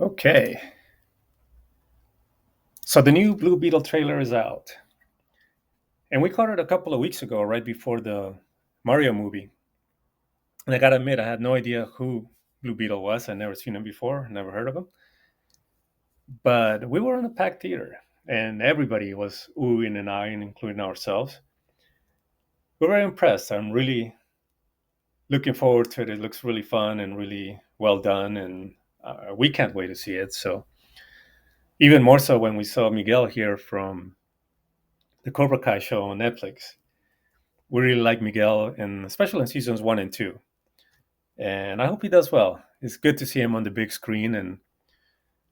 Okay. So the new Blue Beetle trailer is out. And we caught it a couple of weeks ago, right before the Mario movie. And I gotta admit, I had no idea who Blue Beetle was. I'd never seen him before, never heard of him. But we were in a packed theater, and everybody was oohing and eyeing, including ourselves. We're very impressed. I'm really looking forward to it. It looks really fun and really well done, and we can't wait to see it. So, even more so when we saw Miguel here from the Cobra Kai show on Netflix. We really like Miguel, and especially in seasons 1 and 2. And I hope he does well. It's good to see him on the big screen, and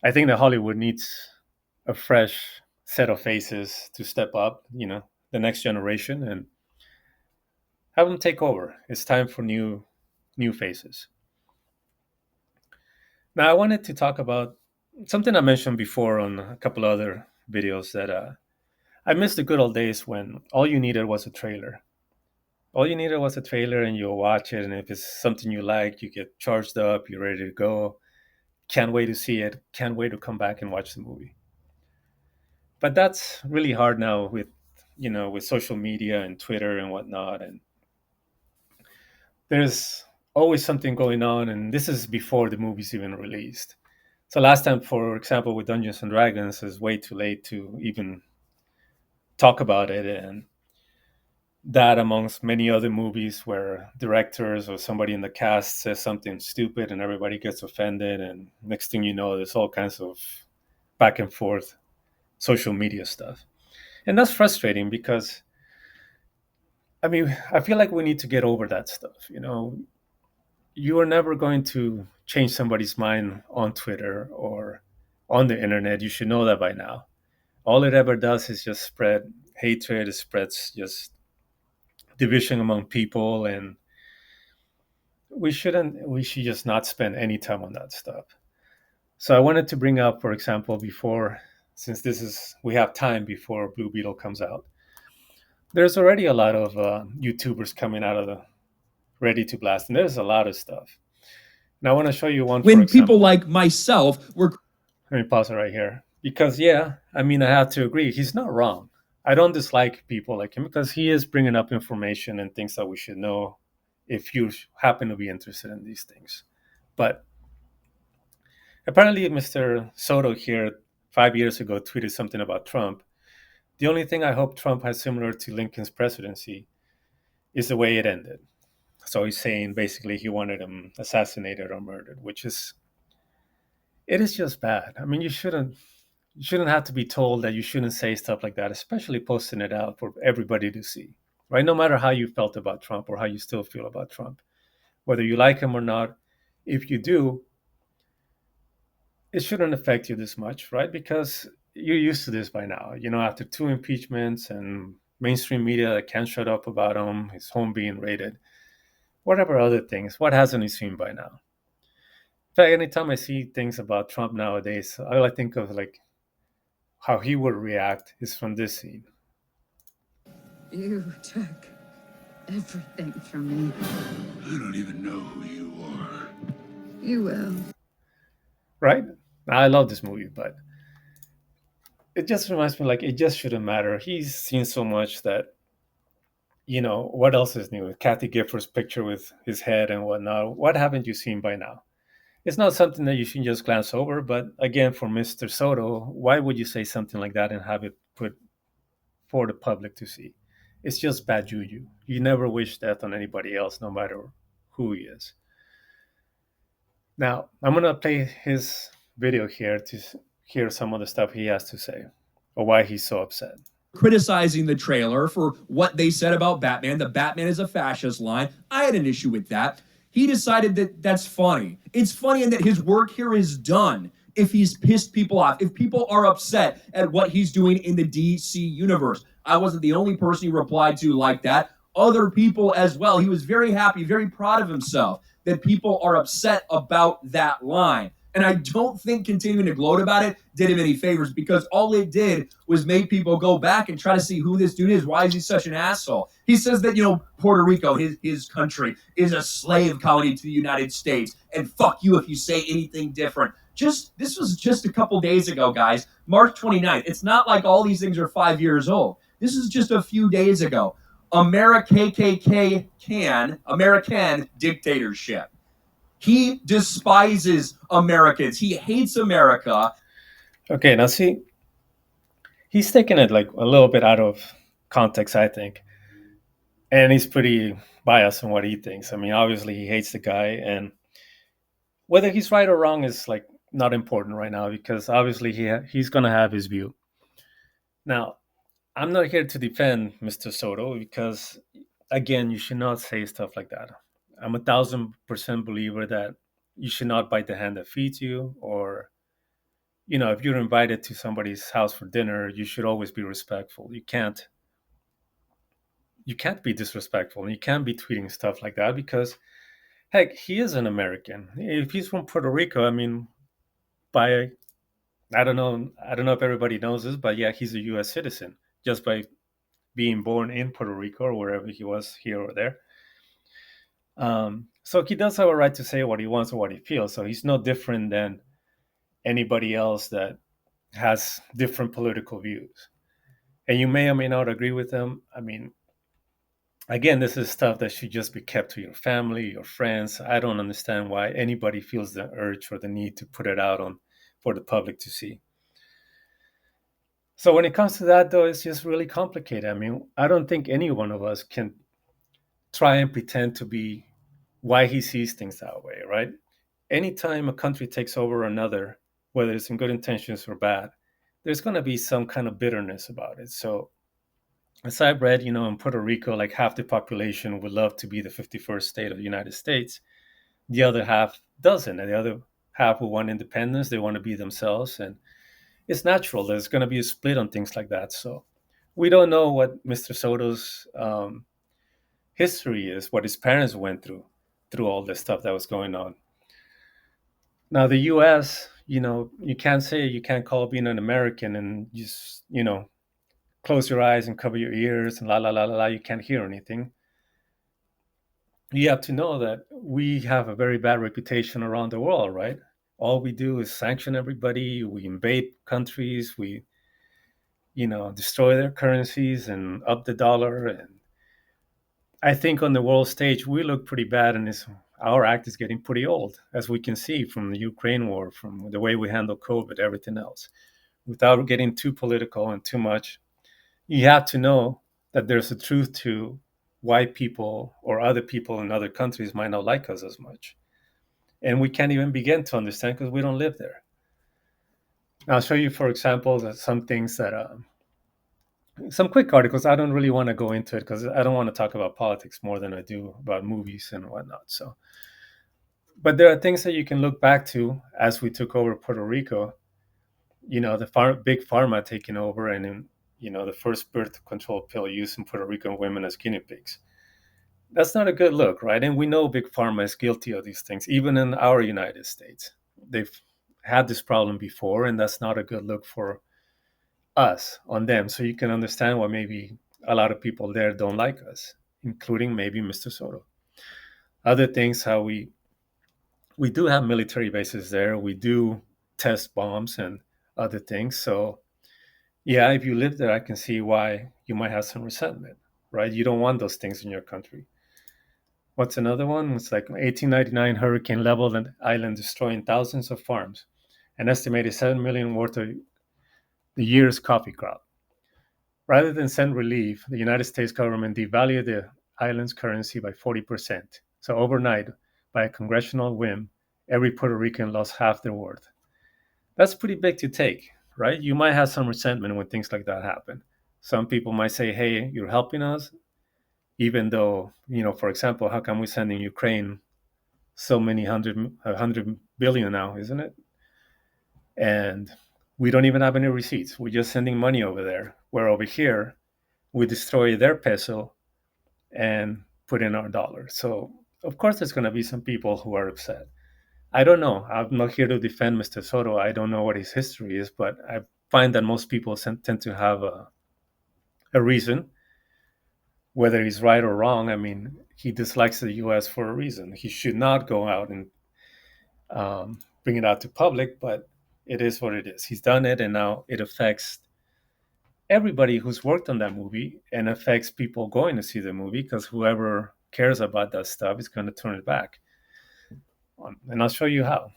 I think that Hollywood needs a fresh set of faces to step up. The next generation, and have them take over. It's time for new faces. Now, I wanted to talk about something I mentioned before on a couple other videos that I miss the good old days when all you needed was a trailer. All you needed was a trailer, and you'll watch it, and if it's something you like, you get charged up, you're ready to go. Can't wait to see it. Can't wait to come back and watch the movie. But that's really hard now with social media and Twitter and whatnot. And there's always something going on, and this is before the movie's even released. So last time, for example, with Dungeons and Dragons, is way too late to even talk about it, and that amongst many other movies where directors or somebody in the cast says something stupid and everybody gets offended, and next thing you know, there's all kinds of back and forth social media stuff. And that's frustrating because I feel like we need to get over that stuff. You are never going to change somebody's mind on Twitter or on the internet. You should know that by now. All it ever does is just spread hatred. It spreads just division among people, and we should just not spend any time on that stuff. So I wanted to bring up, for example, before, since we have time before Blue Beetle comes out, there's already a lot of YouTubers coming out of the ready to blast, and there's a lot of stuff. Now I want to show you one. When people like myself were. Let me pause it right here, because yeah, I have to agree, he's not wrong. I don't dislike people like him because he is bringing up information and things that we should know if you happen to be interested in these things. But apparently, Mr. Soto here 5 years ago tweeted something about Trump. The only thing I hope Trump has similar to Lincoln's presidency is the way it ended. So he's saying basically he wanted him assassinated or murdered, it is just bad. You shouldn't have to be told that you shouldn't say stuff like that, especially posting it out for everybody to see, right? No matter how you felt about Trump or how you still feel about Trump, whether you like him or not, if you do, it shouldn't affect you this much, right? Because you're used to this by now. After 2 impeachments and mainstream media that can't shut up about him, his home being raided, whatever other things, what hasn't he seen by now? In fact, anytime I see things about Trump nowadays, all I think of like how he would react is from this scene. You took everything from me. I don't even know who you are. You will. Right? I love this movie, but it just reminds me like it just shouldn't matter. He's seen so much that, what else is new? Kathy Gifford's picture with his head and whatnot. What haven't you seen by now? It's not something that you should just glance over, but again, for Mr. Soto, why would you say something like that and have it put for the public to see? It's just bad juju. You never wish death on anybody else, no matter who he is. Now, I'm going to play his video here to hear some of the stuff he has to say or why he's so upset. Criticizing the trailer for what they said about Batman. The Batman is a fascist line. I had an issue with that. He decided that that's funny. It's funny and that his work here is done if he's pissed people off, if people are upset at what he's doing in the DC universe. I wasn't the only person he replied to like that. Other people as well. He was very happy, very proud of himself that people are upset about that line. And I don't think continuing to gloat about it did him any favors, because all it did was make people go back and try to see who this dude is. Why is he such an asshole? He says that, Puerto Rico, his country, is a slave colony to the United States. And fuck you if you say anything different. Just this was just a couple days ago, guys. March 29th. It's not like all these things are 5 years old. This is just a few days ago. American dictatorship. He despises Americans. He hates America. Okay, now see, he's taking it like a little bit out of context, I think, and he's pretty biased on what he thinks. I mean, obviously he hates the guy, and whether he's right or wrong is like not important right now because obviously he's gonna have his view. Now, I'm not here to defend Mr. Soto because, again, you should not say stuff like that. I'm 1,000% believer that you should not bite the hand that feeds you, or if you're invited to somebody's house for dinner, you should always be respectful. You can't be disrespectful, and you can't be tweeting stuff like that because, heck, he is an American. If he's from Puerto Rico, I mean, by I don't know if everybody knows this, but yeah, he's a U.S. citizen just by being born in Puerto Rico or wherever he was, here or there. So he does have a right to say what he wants or what he feels. So he's no different than anybody else that has different political views. And you may or may not agree with them. I mean, again, this is stuff that should just be kept to your family, your friends. I don't understand why anybody feels the urge or the need to put it out on for the public to see. So when it comes to that, though, it's just really complicated. I mean, I don't think any one of us can try and pretend to be why he sees things that way, right? Anytime a country takes over another, whether it's in good intentions or bad, there's going to be some kind of bitterness about it. So, as I've read, in Puerto Rico, like half the population would love to be the 51st state of the United States. The other half doesn't. And the other half will want independence. They want to be themselves. And it's natural. There's going to be a split on things like that. So, we don't know what Mr. Soto's history is, what his parents went through all this stuff that was going on. Now, the U.S., you can't call being an American and just, close your eyes and cover your ears and la la la la la. You can't hear anything. You have to know that we have a very bad reputation around the world, right? All we do is sanction everybody. We invade countries. We, destroy their currencies and up the dollar. And I think on the world stage, we look pretty bad, and our act is getting pretty old, as we can see from the Ukraine war, from the way we handle COVID, everything else. Without getting too political and too much, you have to know that there's a truth to why people or other people in other countries might not like us as much. And we can't even begin to understand because we don't live there. I'll show you, for example, that some things that some quick articles. I don't really want to go into it because I don't want to talk about politics more than I do about movies and whatnot. So, but there are things that you can look back to as we took over Puerto Rico. The big pharma taking over, and the first birth control pill used in Puerto Rican women as guinea pigs. That's not a good look, right? And we know big pharma is guilty of these things, even in our United States. They've had this problem before, and that's not a good look for us on them. So you can understand why maybe a lot of people there don't like us, including maybe Mr. Soto. Other things, how we do have military bases there. We do test bombs and other things. So yeah, if you live there, I can see why you might have some resentment, right? You don't want those things in your country. What's another one? It's like 1899 hurricane leveled an island, destroying thousands of farms, an estimated 7 million worth of the year's coffee crop. Rather than send relief, the United States government devalued the island's currency by 40%. So overnight, by a congressional whim, every Puerto Rican lost half their worth. That's pretty big to take, right? You might have some resentment when things like that happen. Some people might say, hey, you're helping us, even though, for example, how come we send in Ukraine so many 100 billion now, isn't it? And we don't even have any receipts. We're just sending money over there. Where over here, we destroy their peso and put in our dollar. So, of course, there's going to be some people who are upset. I don't know. I'm not here to defend Mr. Soto. I don't know what his history is, but I find that most people tend to have a reason, whether he's right or wrong. I mean, he dislikes the U.S. for a reason. He should not go out and bring it out to public, but it is what it is. He's done it, and now it affects everybody who's worked on that movie and affects people going to see the movie because whoever cares about that stuff is going to turn it back. And I'll show you how.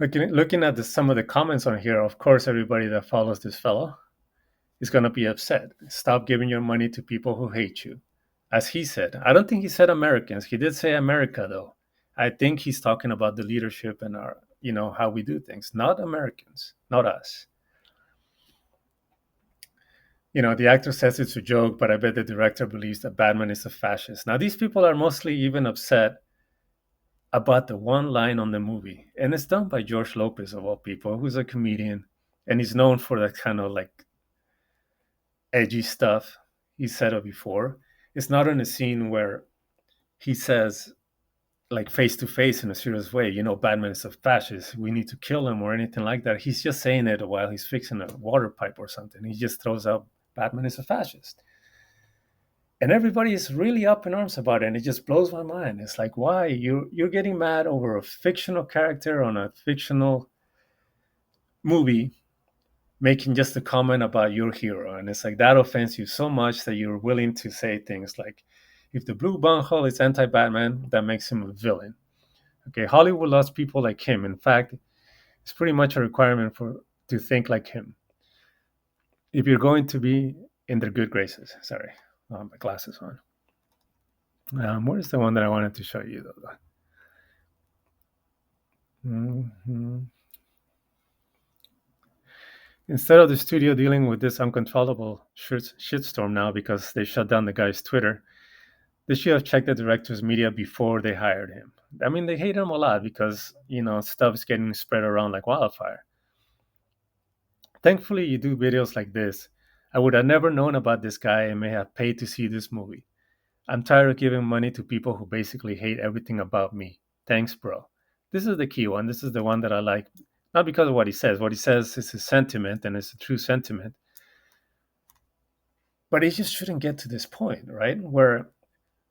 Looking at some of the comments on here, of course, everybody that follows this fellow is going to be upset. Stop giving your money to people who hate you. As he said, I don't think he said Americans. He did say America, though. I think he's talking about the leadership and our, how we do things, not Americans, not us. The actor says it's a joke, but I bet the director believes that Batman is a fascist. Now, these people are mostly even upset about the one line on the movie. And it's done by George Lopez, of all people, who's a comedian. And he's known for that kind of like edgy stuff. He said it before. It's not in a scene where he says, like face to face in a serious way, Batman is a fascist, we need to kill him or anything like that. He's just saying it while he's fixing a water pipe or something. He just throws out Batman is a fascist. And everybody is really up in arms about it, and it just blows my mind. It's like, why? You're getting mad over a fictional character on a fictional movie making just a comment about your hero. And it's like that offends you so much that you're willing to say things like, if the blue bunghole is anti-Batman, that makes him a villain. Okay, Hollywood loves people like him. In fact, it's pretty much a requirement to think like him if you're going to be in their good graces. Sorry, I have my glasses on. Where's the one that I wanted to show you, though? Mm-hmm. Instead of the studio dealing with this uncontrollable shitstorm now because they shut down the guy's Twitter, they should have checked the director's media before they hired him. I mean, they hate him a lot because, stuff is getting spread around like wildfire. Thankfully, you do videos like this. I would have never known about this guy and may have paid to see this movie. I'm tired of giving money to people who basically hate everything about me. Thanks, bro. This is the key one. This is the one that I like. Not because of what he says. What he says is his sentiment, and it's a true sentiment. But it just shouldn't get to this point, right?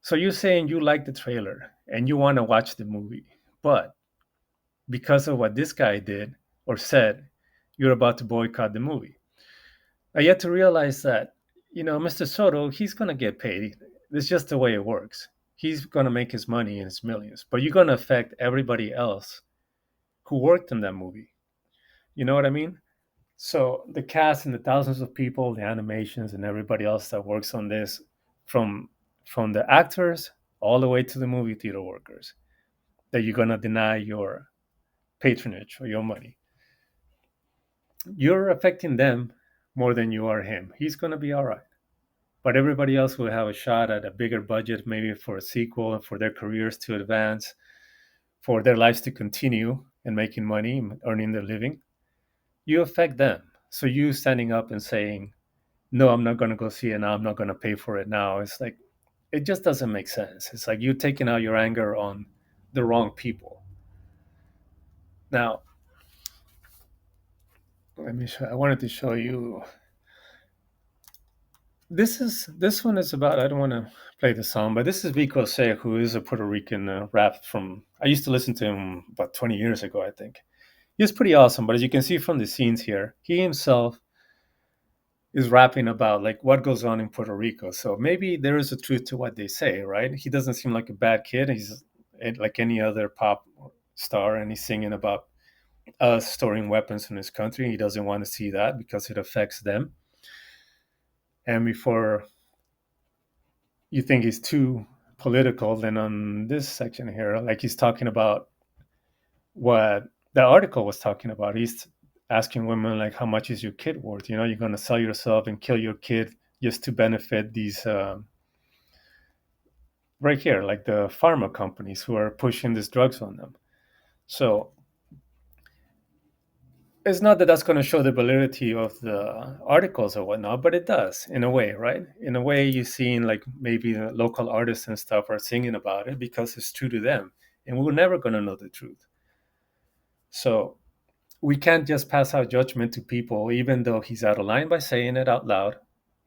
So you're saying you like the trailer and you want to watch the movie, but because of what this guy did or said, you're about to boycott the movie. I yet to realize that, Mr. Soto, he's going to get paid. It's just the way it works. He's going to make his money in his millions, but you're going to affect everybody else who worked in that movie. You know what I mean? So the cast and the thousands of people, the animations and everybody else that works on this, from the actors all the way to the movie theater workers, that you're going to deny your patronage or your money. You're affecting them more than you are him. He's going to be all right. But everybody else will have a shot at a bigger budget, maybe for a sequel and for their careers to advance, for their lives to continue and making money, earning their living. You affect them. So you standing up and saying, no, I'm not going to go see it now, I'm not going to pay for it now. It's like, it just doesn't make sense. It's like you taking out your anger on the wrong people. Now, I wanted to show you. This one is about, I don't want to play the song, but this is Vico Se, who is a Puerto Rican rap from, I used to listen to him about 20 years ago, I think. He's pretty awesome, but as you can see from the scenes here, he himself is rapping about like what goes on in Puerto Rico. So maybe there is a truth to what they say, right? He doesn't seem like a bad kid. He's like any other pop star, and he's singing about us storing weapons in his country. He doesn't want to see that because it affects them. And before you think he's too political, then on this section here, like he's talking about what the article was talking about. He's asking women like, how much is your kid worth? You're going to sell yourself and kill your kid just to benefit these right here, like the pharma companies who are pushing these drugs on them. So it's not that that's going to show the validity of the articles or whatnot, but it does in a way, right? In a way, you're seeing like maybe the local artists and stuff are singing about it because it's true to them, and we're never going to know the truth. So we can't just pass out judgment to people, even though he's out of line by saying it out loud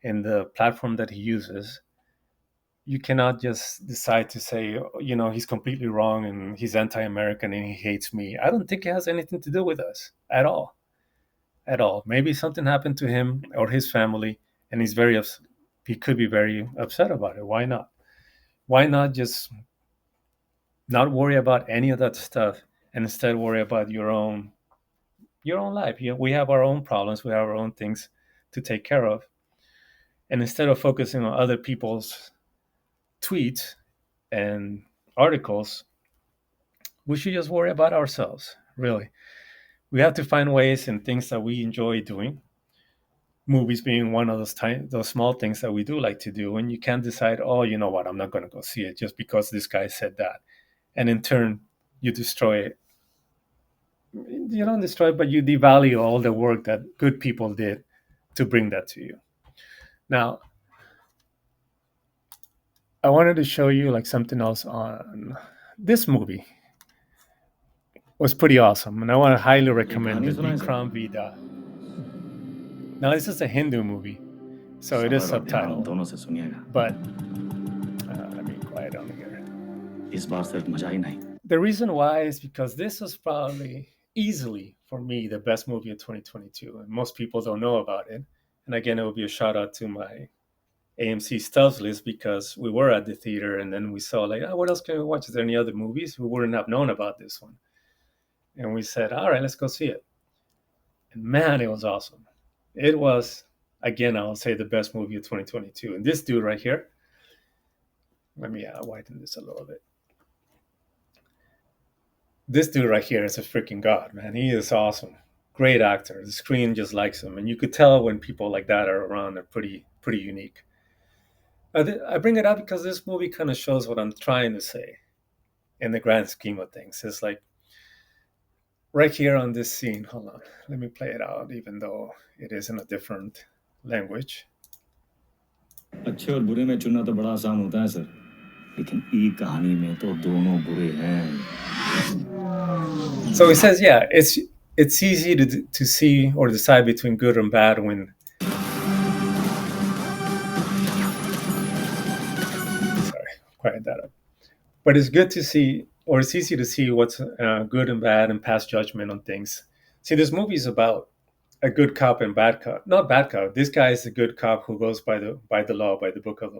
in the platform that he uses. you cannot just decide to say, he's completely wrong and he's anti-American and he hates me. I don't think it has anything to do with us at all. At all. Maybe something happened to him or his family, and he could be very upset about it. Why not? Why not just not worry about any of that stuff and instead worry about your own life? We have our own problems, we have our own things to take care of, and instead of focusing on other people's tweets and articles, we should just worry about ourselves. Really, we have to find ways and things that we enjoy doing, movies being one of those small things that we do like to do. And you can't decide, oh, you know what, I'm not going to go see it just because this guy said that, and in turn you destroy it. You don't destroy it, but you devalue all the work that good people did to bring that to you. Now, I wanted to show you like something else on this movie. Was pretty awesome, and I want to highly recommend it. Vikram Vedha. Now, this is a Hindu movie, so it is subtitled. But let me quiet down here. The reason why is because this was probably easily for me the best movie of 2022, and most people don't know about it. And again, it will be a shout out to my AMC Stuffs list, because we were at the theater and then we saw like, oh, what else can we watch? Is there any other movies? We wouldn't have known about this one. And we said, all right, let's go see it. And man, it was awesome. It was, again, I will say the best movie of 2022. And this dude right here, let me widen this a little bit. This dude right here is a freaking god, man. He is awesome. Great actor. The screen just likes him. And you could tell when people like that are around, they're pretty unique. I bring it up because this movie kind of shows what I'm trying to say in the grand scheme of things. It's like right here on this scene. Hold on. Let me play it out, even though it is in a different language. अच्छे और बुरे में चुनना तो बड़ा आसान होता है सर, लेकिन एक कहानी में तो दोनों बुरे हैं. So he says, yeah, it's easy to see or decide between good and bad when. Sorry, quiet that up. But it's good to see, or it's easy to see what's good and bad and pass judgment on things. See, this movie is about a good cop and bad cop. Not bad cop. This guy is a good cop who goes by the law, by the book of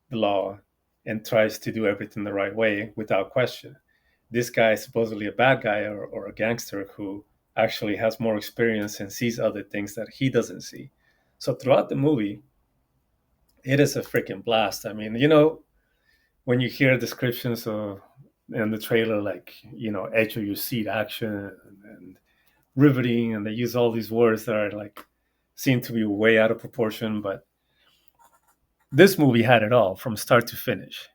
the law, and tries to do everything the right way without question. This guy is supposedly a bad guy or a gangster who actually has more experience and sees other things that he doesn't see. So throughout the movie, it is a freaking blast. I mean, when you hear descriptions in the trailer, like, edge of your seat action and riveting, and they use all these words that are like, seem to be way out of proportion, but this movie had it all from start to finish.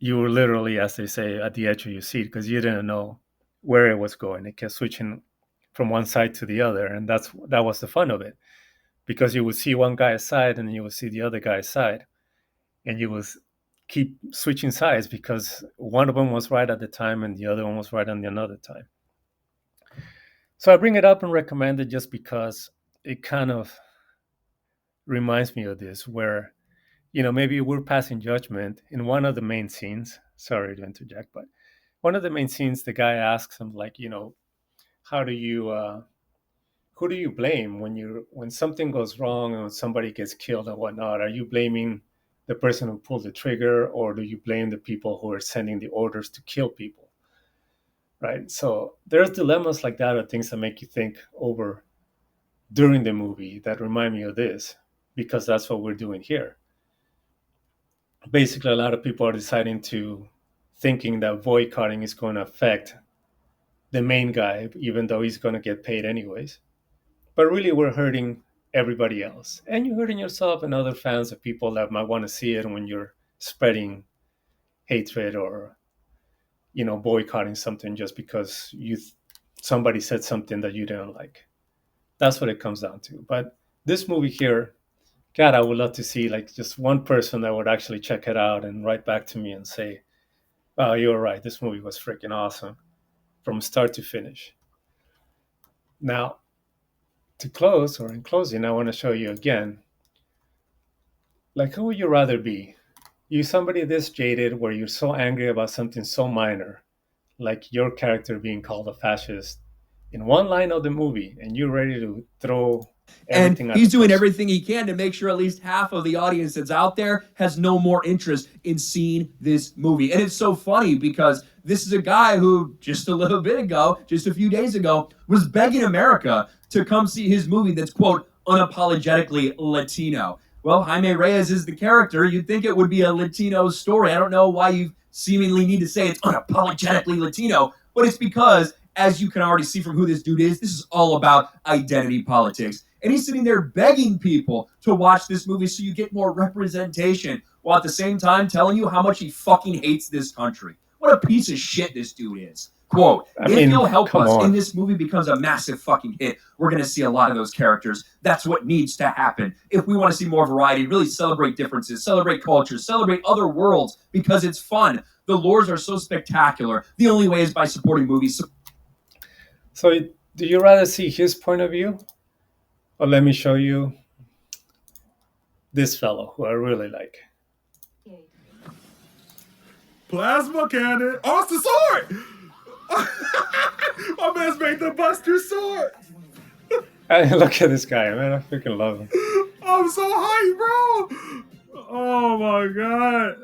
You were literally, as they say, at the edge of your seat because you didn't know where it was going. It kept switching from one side to the other, and that was the fun of it, because you would see one guy's side and you would see the other guy's side, and you would keep switching sides because one of them was right at the time and the other one was right on the another time. So I bring it up and recommend it just because it kind of reminds me of this, where maybe we're passing judgment in one of the main scenes. Sorry to interject, but one of the main scenes, the guy asks him, like, how do you, who do you blame when something goes wrong and when somebody gets killed and whatnot? Are you blaming the person who pulled the trigger, or do you blame the people who are sending the orders to kill people? Right. So there's dilemmas like that, or things that make you think over during the movie that remind me of this, because that's what we're doing here. Basically, a lot of people are thinking that boycotting is going to affect the main guy, even though he's going to get paid anyways. But really, we're hurting everybody else. And you're hurting yourself and other fans of people that might want to see it when you're spreading hatred or, boycotting something just because somebody said something that you didn't like. That's what it comes down to. But this movie here, God, I would love to see like just one person that would actually check it out and write back to me and say, oh, you're right, this movie was freaking awesome from start to finish. Now, in closing, I want to show you again, like, who would you rather be? You somebody this jaded where you're so angry about something so minor, like your character being called a fascist in one line of the movie, and you're ready to throw And everything at he's the doing person. everything he can to make sure at least half of the audience that's out there has no more interest in seeing this movie. And it's so funny because this is a guy who just a little bit ago, just a few days ago, was begging America to come see his movie that's, quote, unapologetically Latino. Well, Jaime Reyes is the character. You'd think it would be a Latino story. I don't know why you seemingly need to say it's unapologetically Latino, but it's because, as you can already see from who this dude is, this is all about identity politics. And he's sitting there begging people to watch this movie so you get more representation, while at the same time telling you how much he fucking hates this country. What a piece of shit this dude is. Quote, I if mean, you'll help come us on. and this movie becomes a massive fucking hit, we're going to see a lot of those characters. That's what needs to happen. If we want to see more variety, really celebrate differences, celebrate cultures, celebrate other worlds, because it's fun. The lores are so spectacular. The only way is by supporting movies. So, do you rather see his point of view, or let me show you this fellow who I really like? Plasma cannon. Oh, it's the sword! My man's made the Buster sword. I look at this guy, man. I freaking love him. I'm so hyped, bro. Oh my god.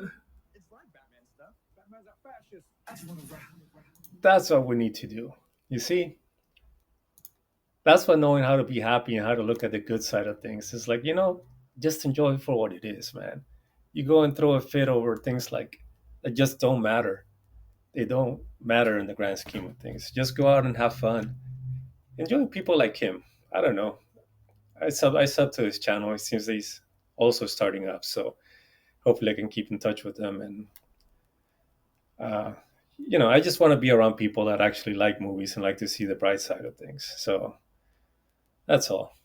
It's like Batman stuff. Batman's a fascist. That's what we need to do. You see, that's what knowing how to be happy and how to look at the good side of things. It's like, just enjoy it for what it is, man. You go and throw a fit over things like that just don't matter. They don't matter in the grand scheme of things. Just go out and have fun. Enjoy people like him. I don't know. I sub to his channel. It seems that he's also starting up, so hopefully I can keep in touch with him. And I just want to be around people that actually like movies and like to see the bright side of things. So that's all.